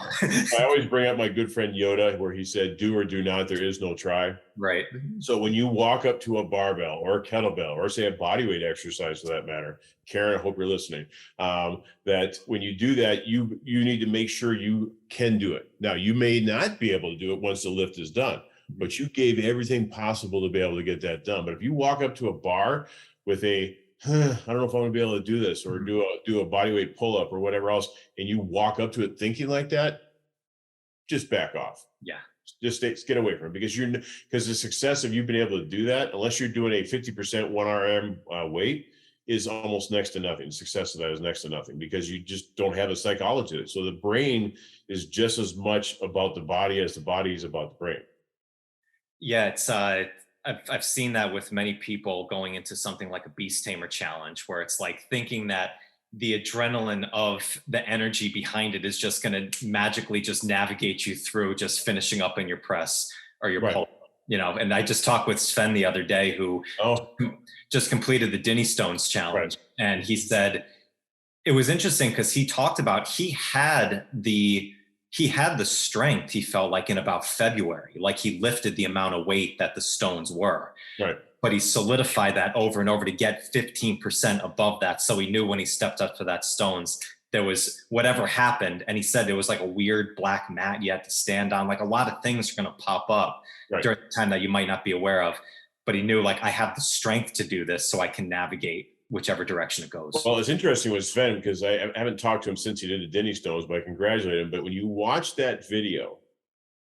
I always bring up my good friend Yoda, where he said, do or do not, there is no try. Right. So when you walk up to a barbell or a kettlebell, or say a bodyweight exercise for that matter, Karen, I hope you're listening, that when you do that, you need to make sure you can do it. Now, you may not be able to do it once the lift is done, but you gave everything possible to be able to get that done. But if you walk up to a bar with I don't know if I'm going to be able to do this, or do a bodyweight pull up or whatever else, and you walk up to it thinking like that, just back off. Yeah. Just get away from it, because the success of you being able to do that, unless you're doing a 50% 1RM weight, is almost next to nothing. The success of that is next to nothing, because you just don't have the psychology. So the brain is just as much about the body as the body is about the brain. Yeah, it's I've seen that with many people going into something like a beast tamer challenge, where it's like thinking that the adrenaline of the energy behind it is just going to magically just navigate you through just finishing up in your press or your pull. And I just talked with Sven the other day, who just completed the Dinny Stones challenge. Right. And he said, it was interesting because he talked about, he had the strength, he felt like, in about February, like he lifted the amount of weight that the stones were. Right. But he solidified that over and over to get 15% above that. So he knew when he stepped up to that stones, there was whatever happened. And he said there was like a weird black mat you had to stand on. Like a lot of things are going to pop up during the time that you might not be aware of. But he knew, like, I have the strength to do this, so I can navigate whichever direction it goes. Well, it's interesting with Sven, because I haven't talked to him since he did the Denny Stones, but I congratulate him. But when you watch that video,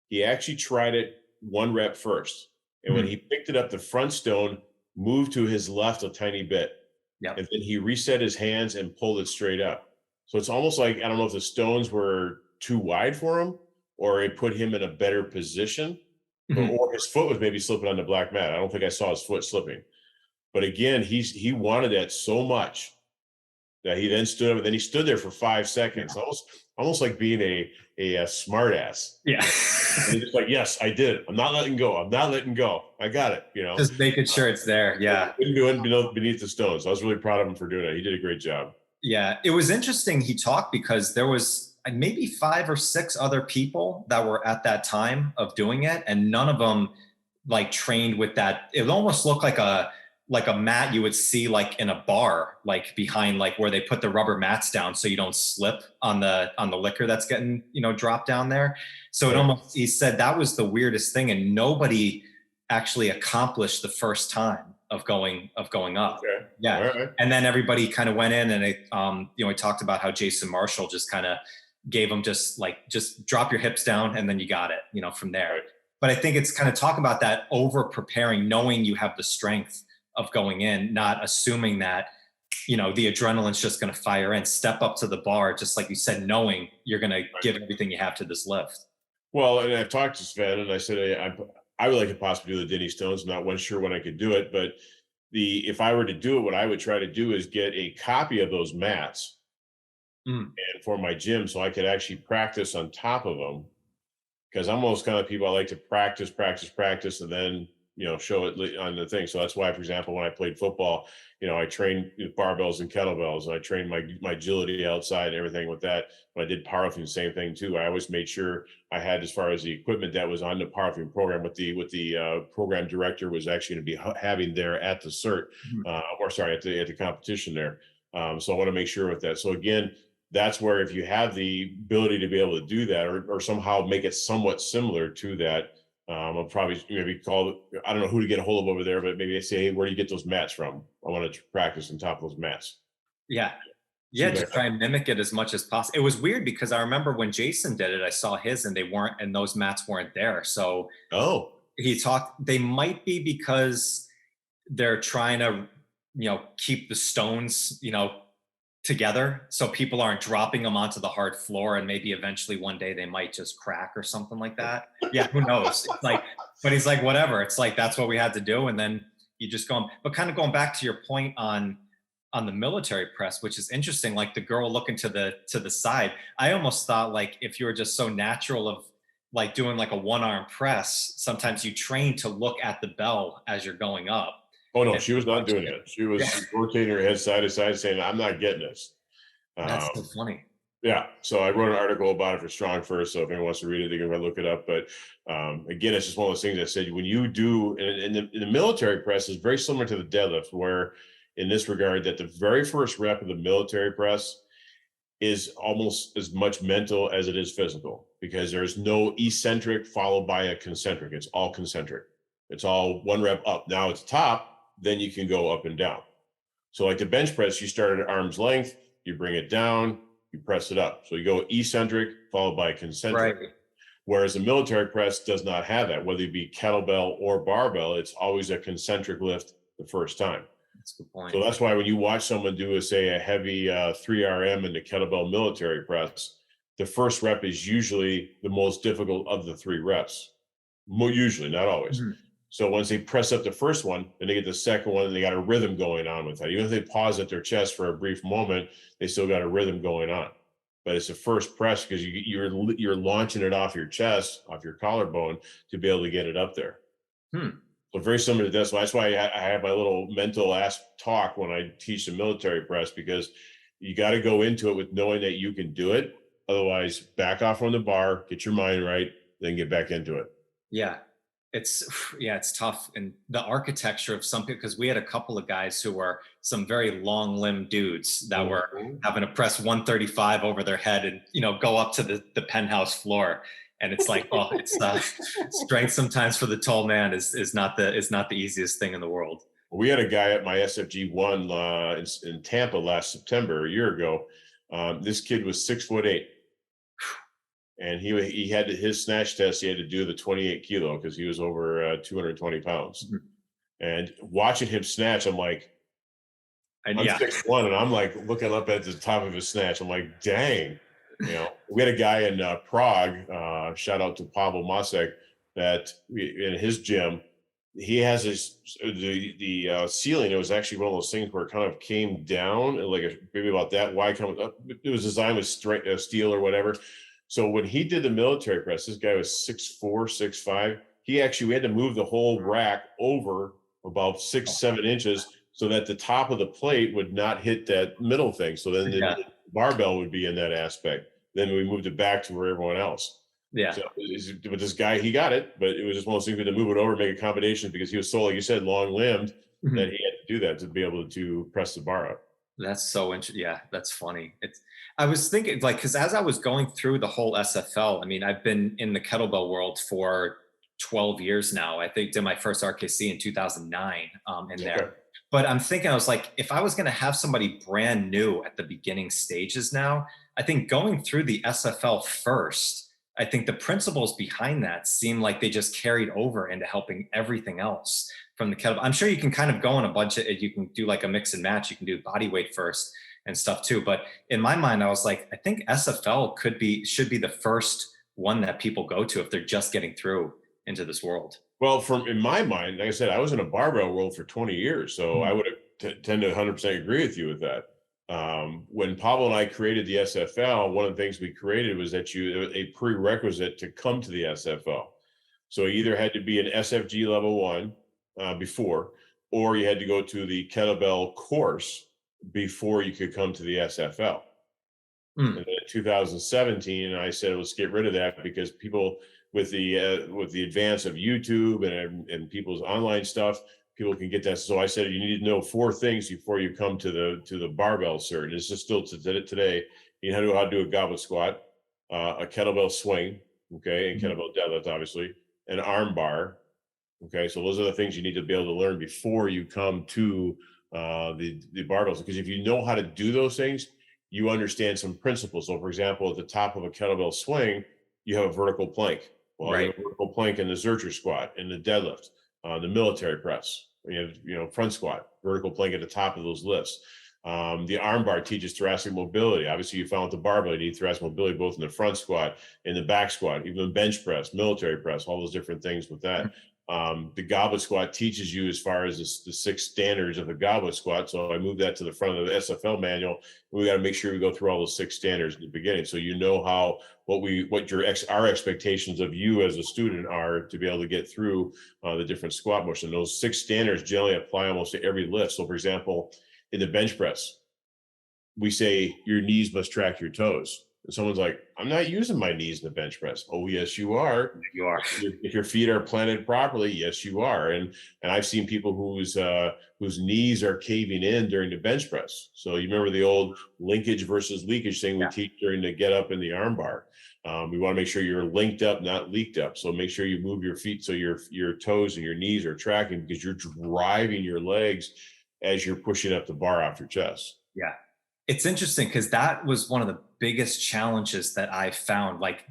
he actually tried it 1 rep first. And when he picked it up, the front stone moved to his left a tiny bit. Yep. And then he reset his hands and pulled it straight up. So it's almost like, I don't know if the stones were too wide for him, or it put him in a better position, or his foot was maybe slipping on the black mat. I don't think I saw his foot slipping. But again, he wanted that so much that he then stood up, and then he stood there for 5 seconds, almost like being a smart ass. Yeah. And he's just like, yes, I did it. I'm not letting go. I'm not letting go. I got it. You know, just making sure it's there. Yeah. Couldn't do it beneath the stones. I was really proud of him for doing it. He did a great job. Yeah. It was interesting. He talked because there was maybe 5 or 6 other people that were at that time of doing it. And none of them like trained with that. It almost looked like a mat you would see like in a bar, like behind like where they put the rubber mats down so you don't slip on the liquor that's getting, dropped down there. So it almost, he said that was the weirdest thing, and nobody actually accomplished the first time of going up. Okay. Yeah. Right. And then everybody kind of went in, and it, we talked about how Jason Marshall just kind of gave them just drop your hips down and then you got it, from there. Right. But I think it's kind of talk about that over preparing, knowing you have the strength of going in, not assuming that, the adrenaline's just going to fire in. Step up to the bar, just like you said, knowing you're going to give everything you have to this lift. Well, and I've talked to Sven, and I said I would like to possibly do the Denny Stones. I'm not sure when I could do it, but if I were to do it, what I would try to do is get a copy of those mats and for my gym, so I could actually practice on top of them. Because I'm those kind of people, I like to practice, and then show it on the thing. So that's why, for example, when I played football, I trained barbells and kettlebells, and I trained my agility outside and everything with that. When I did powerlifting, the same thing too. I always made sure I had, as far as the equipment that was on the powerlifting program, what the program director was actually going to be having there at the cert, at the competition there. So I want to make sure with that. So again, that's where, if you have the ability to be able to do that, or somehow make it somewhat similar to that, I'll probably maybe call, I don't know who to get a hold of over there, but maybe they say, hey, where do you get those mats from? I want to practice on top of those mats. Yeah. Just try and mimic it as much as possible. It was weird because I remember when Jason did it, I saw his and those mats weren't there. So he talked, they might be because they're trying to, keep the stones, together, so people aren't dropping them onto the hard floor, and maybe eventually one day they might just crack or something like that. Yeah, who knows? It's like, but he's like, whatever. It's like, that's what we had to do, and then you just go. But kind of going back to your point on the military press, which is interesting, like the girl looking to the side. I almost thought, like, if you were just so natural of like doing like a 1-arm press, sometimes you train to look at the bell as you're going up. Oh, no, she was not doing it. She was rotating her head side to side saying, I'm not getting this. That's so funny. Yeah. So I wrote an article about it for StrongFirst. So if anyone wants to read it, they can look it up. But again, it's just one of those things I said, when you do, and the military press is very similar to the deadlift, where in this regard, that the very first rep of the military press is almost as much mental as it is physical, because there's no eccentric followed by a concentric. It's all concentric. It's all 1 rep up. Now it's top. Then you can go up and down. So like the bench press, you start at arm's length, you bring it down, you press it up. So you go eccentric followed by concentric. Right. Whereas the military press does not have that, whether it be kettlebell or barbell, it's always a concentric lift the first time. That's a good point. So that's why when you watch someone do a heavy 3RM in the kettlebell military press, the first rep is usually the most difficult of the 3 reps. Usually, not always. Mm-hmm. So once they press up the first one, then they get the second one, and they got a rhythm going on with that. Even if they pause at their chest for a brief moment, they still got a rhythm going on. But it's the first press, because you're launching it off your chest, off your collarbone, to be able to get it up there. So very similar to this. So that's why I have my little mental ass talk when I teach the military press, because you got to go into it with knowing that you can do it. Otherwise, back off from the bar, get your mind right, then get back into it. Yeah. it's tough. And the architecture of some people, because we had a couple of guys who were some very long limbed dudes that were having to press 135 over their head and, go up to the penthouse floor. And it's like, oh, it's strength sometimes for the tall man is not the easiest thing in the world. We had a guy at my SFG1 in Tampa last September, a year ago. This kid was 6'8". And he had his snatch test. He had to do the 28 kilo because he was over 220 pounds. Mm-hmm. And watching him snatch, I'm like, I'm 6'1", and I'm like looking up at the top of his snatch. I'm like, dang. We had a guy in Prague. Shout out to Pavel Macek, that in his gym, he has the ceiling. It was actually one of those things where it kind of came down, like maybe about that wide. It was designed with steel or whatever. So when he did the military press, this guy was 6'4", 6'5". We had to move the whole rack over about 6-7 inches so that the top of the plate would not hit that middle thing. So then the barbell would be in that aspect. Then we moved it back to where everyone else. Yeah. So, but this guy, he got it, but it was just one of those things we had to move it over, make a combination, because he was so, like you said, long-limbed, that he had to do that to be able to press the bar up. That's so interesting. Yeah, that's funny. I was thinking, like, because as I was going through the whole SFL, I mean, I've been in the kettlebell world for 12 years now. I think did my first RKC in 2009 there. But I'm thinking, I was like, if I was going to have somebody brand new at the beginning stages now, I think going through the SFL first, I think the principles behind that seem like they just carried over into helping everything else from the kettlebell. I'm sure you can kind of go in a bunch of, you can do like a mix and match. You can do body weight first and stuff too. But in my mind, I was like, I think SFL should be the first one that people go to if they're just getting through into this world. Well, in my mind, like I said, I was in a barbell world for 20 years. So I would tend to 100% agree with you with that. When Pavel and I created the SFL, one of the things we created was that a prerequisite to come to the SFL. So you either had to be an SFG level 1 before, or you had to go to the kettlebell course before you could come to the SFL. And then in 2017, I said, let's get rid of that, because people with the advance of YouTube and people's online stuff, people can get that. So I said, you need to know 4 things before you come to the barbell cert. And it's just still today. You know how to do a goblet squat, a kettlebell swing, okay, and kettlebell deadlift, obviously, an arm bar. Okay, so those are the things you need to be able to learn before you come to the barbells. Because if you know how to do those things, you understand some principles. So for example, at the top of a kettlebell swing, you have a vertical plank. Well, you have a vertical plank in the Zercher squat, in the deadlift, the military press. You have front squat, vertical plank at the top of those lifts. The arm bar teaches thoracic mobility. Obviously, you found with the barbell, you need thoracic mobility both in the front squat, in the back squat, even bench press, military press, all those different things with that. The goblet squat teaches you as far as the 6 standards of the goblet squat. So I moved that to the front of the SFL manual. We got to make sure we go through all those 6 standards in the beginning, so you know our expectations of you as a student are to be able to get through the different squat motion. Those 6 standards generally apply almost to every lift. So for example, in the bench press, we say your knees must track your toes. And someone's like, I'm not using my knees in the bench press. Oh, yes, you are. You are. If your feet are planted properly, yes, you are. And I've seen people whose knees are caving in during the bench press. So you remember the old linkage versus leakage thing we teach during the get up in the arm bar. We want to make sure you're linked up, not leaked up. So make sure you move your feet so your toes and your knees are tracking, because you're driving your legs as you're pushing up the bar off your chest. Yeah. It's interesting, because that was one of the biggest challenges that I found, like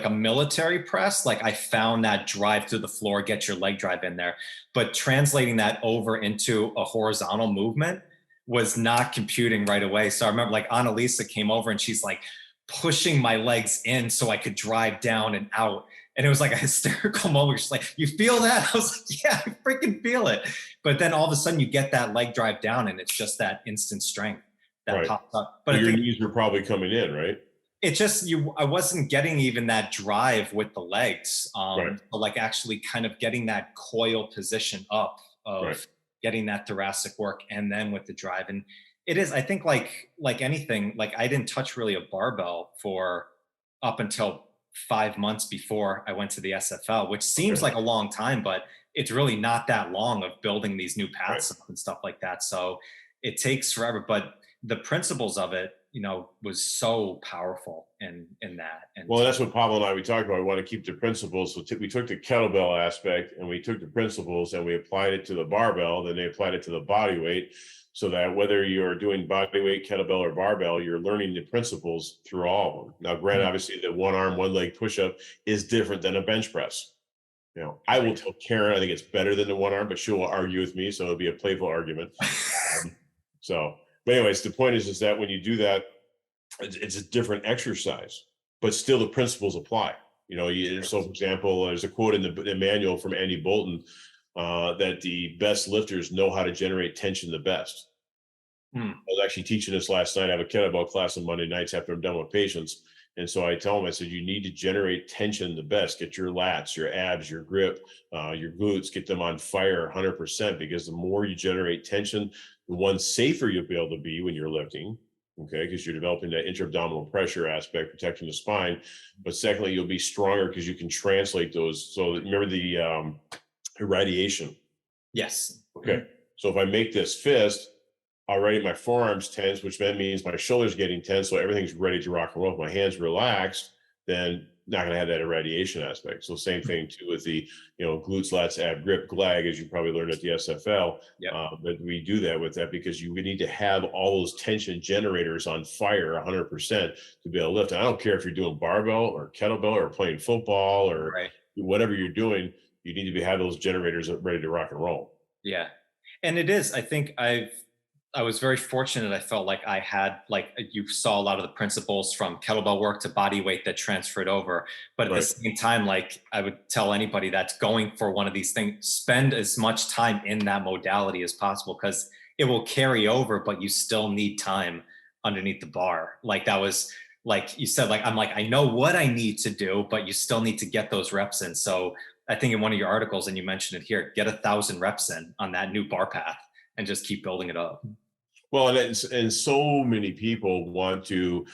a military press, like I found that drive through the floor, get your leg drive in there, but translating that over into a horizontal movement was not computing right away. So I remember like Analisa came over and she's like pushing my legs in so I could drive down and out. And it was like a hysterical moment. She's like, you feel that? I was like, yeah, I freaking feel it. But then all of a sudden you get that leg drive down and it's just that instant strength that pops up. But your knees were probably coming in, right? It just, I wasn't getting even that drive with the legs. But like actually kind of getting that coil position up of getting that thoracic work, and then with the drive. And it is, I think like anything, like I didn't touch really a barbell for up until 5 months before I went to the SFL, which seems like a long time, but it's really not that long of building these new paths up and stuff like that. So it takes forever, but the principles of it, was so powerful in that. And well, that's what Pavel and we talked about. We want to keep the principles. So we took the kettlebell aspect and we took the principles and we applied it to the barbell. Then they applied it to the body weight, so that whether you're doing body weight, kettlebell, or barbell, you're learning the principles through all of them. Now, granted, obviously, the one arm, one leg push-up is different than a bench press. I will tell Karen I think it's better than the one arm, but she'll argue with me, so it'll be a playful argument. But anyways, the point is that when you do that, it's a different exercise, but still the principles apply. So for example, there's a quote in the manual from Andy Bolton that the best lifters know how to generate tension the best. I was actually teaching this last night. I have a kettlebell class on Monday nights after I'm done with patients. And so I tell them, I said, you need to generate tension the best. Get your lats, your abs, your grip, your glutes, get them on fire 100%, because the more you generate tension, the one safer you'll be able to be when you're lifting, because you're developing that intra-abdominal pressure aspect, protecting the spine. But secondly, you'll be stronger because you can translate those. So remember the irradiation. Yes. Okay. So if I make this fist, already my forearm's tense, which then means my shoulder's getting tense, so everything's ready to rock and roll. If my hand's relaxed, then not going to have that irradiation aspect. So same thing too with the glutes, lats, ab, grip, glag, as you probably learned at the SFL. But we do that with that because you need to have all those tension generators on fire 100% to be able to lift. And I don't care if you're doing barbell or kettlebell or playing football or whatever you're doing, you need to have those generators ready to rock and roll. Yeah. And it is, I think I was very fortunate. I felt like I had, you saw a lot of the principles from kettlebell work to body weight that transferred over. But at the same time, I would tell anybody that's going for one of these things, spend as much time in that modality as possible, because it will carry over, but you still need time underneath the bar. That was, like you said, I know what I need to do, but you still need to get those reps in. So I think in one of your articles, and you mentioned it here, get 1,000 reps in on that new bar path and just keep building it up. Well, and so many people want to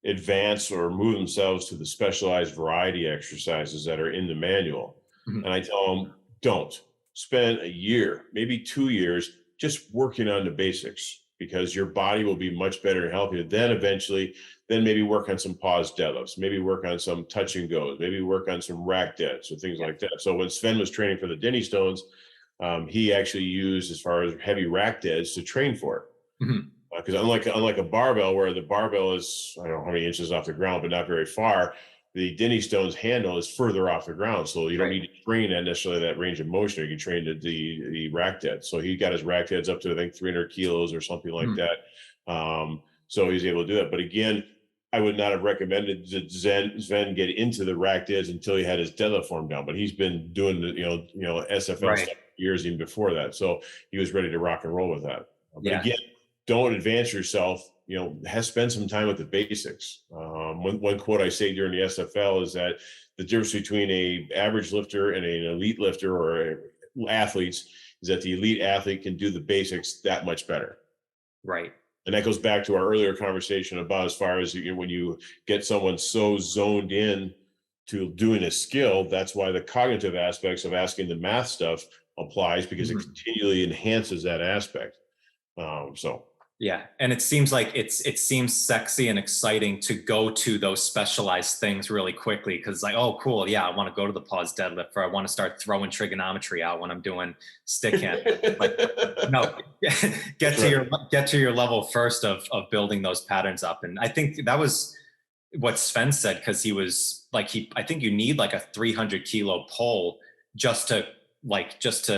advance or move themselves to the specialized variety exercises that are in the manual. And I tell them, don't spend a year, maybe 2 years, just working on the basics, because your body will be much better and healthier. Then maybe work on some pause deadlifts, maybe work on some touch and goes, maybe work on some rack deads or things like that. So when Sven was training for the Denny Stones, he actually used, as far as heavy rack deads, to train for it. Because unlike a barbell, where the barbell is, I don't know how many inches off the ground, but not very far, the Denny Stone's handle is further off the ground. So you don't need to train at necessarily that range of motion. You can train the rack dead. So he got his rack deads up to, I think, 300 kilos or something like that. So he's able to do that. But again, I would not have recommended Sven get into the rack deads until he had his deadlift form down. But he's been doing the SFL stuff years even before that. So he was ready to rock and roll with that. But again, don't advance yourself, spend some time with the basics. One quote I say during the SFL is that the difference between an average lifter and an elite lifter or athletes is that the elite athlete can do the basics that much better. Right. And that goes back to our earlier conversation about, as far as when you get someone so zoned in to doing a skill, that's why the cognitive aspects of asking the math stuff applies, because it continually enhances that aspect. Yeah. And it seems like it seems sexy and exciting to go to those specialized things really quickly. Cause oh, cool. Yeah. I want to go to the pause deadlift, or I want to start throwing trigonometry out when I'm doing stick hand. No, get to your level first of building those patterns up. And I think that was what Sven said. Cause he was I think you need a 300 kilo pole just to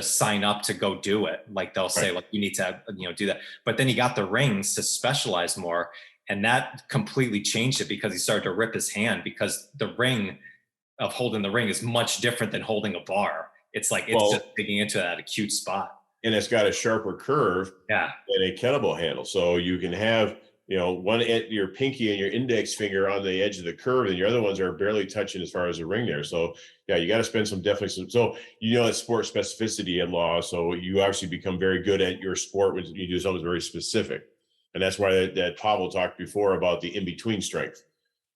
sign up to go do it. They'll say, you need to, do that. But then he got the rings to specialize more. And that completely changed it, because he started to rip his hand, because the ring of holding the ring is much different than holding a bar. It's just digging into that acute spot. And it's got a sharper curve than a kettlebell handle. So you can have, one at your pinky and your index finger on the edge of the curve, and your other ones are barely touching as far as the ring there. So you got to spend it's sport specificity in law. So you actually become very good at your sport when you do something very specific. And that's why that Pavel talked before about the in-between strength.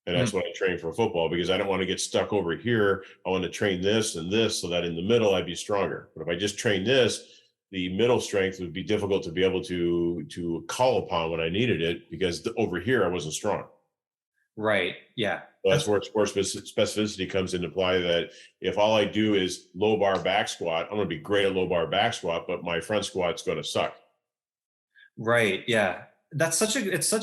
And that's what I train for football, because I don't want to get stuck over here. I want to train this and this so that in the middle I'd be stronger. But if I just train this, the middle strength would be difficult to be able to call upon when I needed it, because over here I wasn't strong. Right. Yeah. So that's where sport specificity comes into play, that if all I do is low bar back squat, I'm going to be great at low bar back squat, but my front squat's going to suck. Right. Yeah. It's such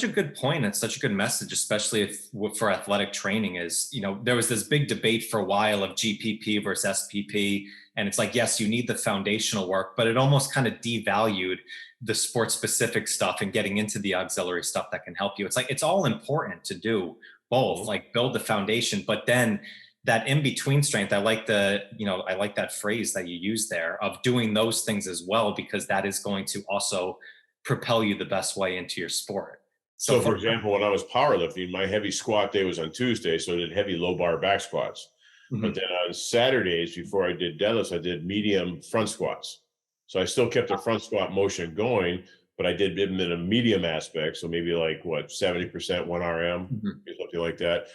a good point. It's such a good message, especially if for athletic training is, there was this big debate for a while of GPP versus SPP. And it's like, yes, you need the foundational work, but it almost kind of devalued the sport specific stuff and getting into the auxiliary stuff that can help you. It's like, it's all important to do both, like build the foundation, but then that in between strength, I like that phrase that you use there of doing those things as well, because that is going to also propel you the best way into your sport. So for example, when I was powerlifting, my heavy squat day was on Tuesday, so I did heavy low bar back squats. Mm-hmm. But then on Saturdays, before I did deadlifts, I did medium front squats. So I still kept the front squat motion going, but I did them in a medium aspect. So maybe like 70% 1 RM, something like that,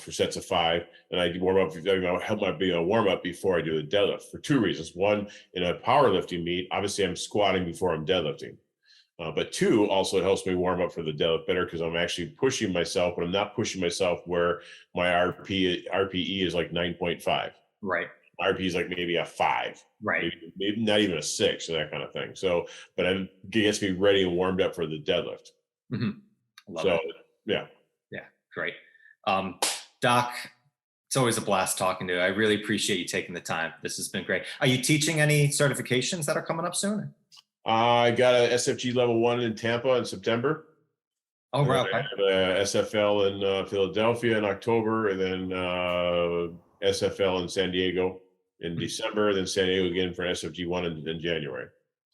for sets of 5. And I warm up, help my be a warm up before I do the deadlift for 2 reasons. One, in a powerlifting meet, obviously I'm squatting before I'm deadlifting. But 2, also it helps me warm up for the deadlift better, because I'm actually pushing myself, but I'm not pushing myself where my RPE is like 9.5. Right. RP is like maybe a 5. Right. Maybe not even a 6, or that kind of thing. So, but it gets me ready and warmed up for the deadlift. Love it. Yeah. Yeah. Great. Doc, it's always a blast talking to you. I really appreciate you taking the time. This has been great. Are you teaching any certifications that are coming up soon? I got a SFG level 1 in Tampa in September. Oh, right. I have a SFL in Philadelphia in October, and then SFL in San Diego in December, then San Diego again for SFG 1 in January.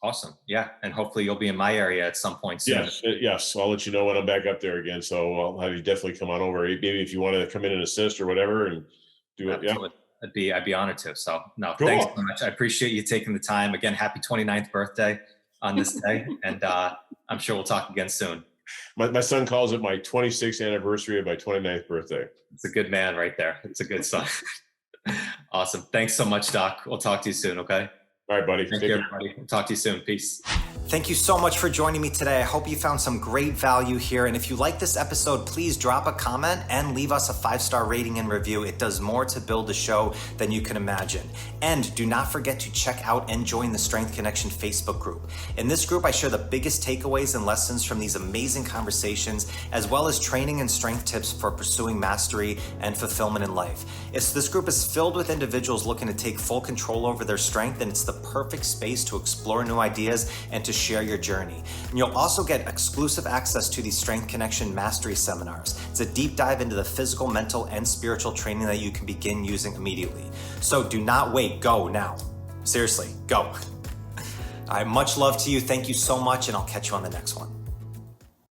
Awesome. Yeah. And hopefully you'll be in my area at some point soon. Yes. I'll let you know when I'm back up there again. So I'll have you definitely come on over. Maybe if you want to come in and assist or whatever and do it. Absolutely. Yeah. I'd be honored to. So no, cool. Thanks so much. I appreciate you taking the time. Again, happy 29th birthday on this day. And I'm sure we'll talk again soon. My son calls it my 26th anniversary of my 29th birthday. It's a good man right there. It's a good son. Awesome. Thanks so much, Doc. We'll talk to you soon. Okay. All right, buddy. Thank you, everybody. We'll talk to you soon. Peace. Thank you so much for joining me today. I hope you found some great value here. And if you like this episode, please drop a comment and leave us a 5-star rating and review. It does more to build the show than you can imagine. And do not forget to check out and join the Strength Connection Facebook group. In this group, I share the biggest takeaways and lessons from these amazing conversations, as well as training and strength tips for pursuing mastery and fulfillment in life. This group is filled with individuals looking to take full control over their strength, and it's the perfect space to explore new ideas and to share your journey. And you'll also get exclusive access to these Strength Connection Mastery seminars. It's a deep dive into the physical, mental, and spiritual training that you can begin using immediately. So do not wait, go now. Seriously, go. All right, much love to you. Thank you so much, and I'll catch you on the next one.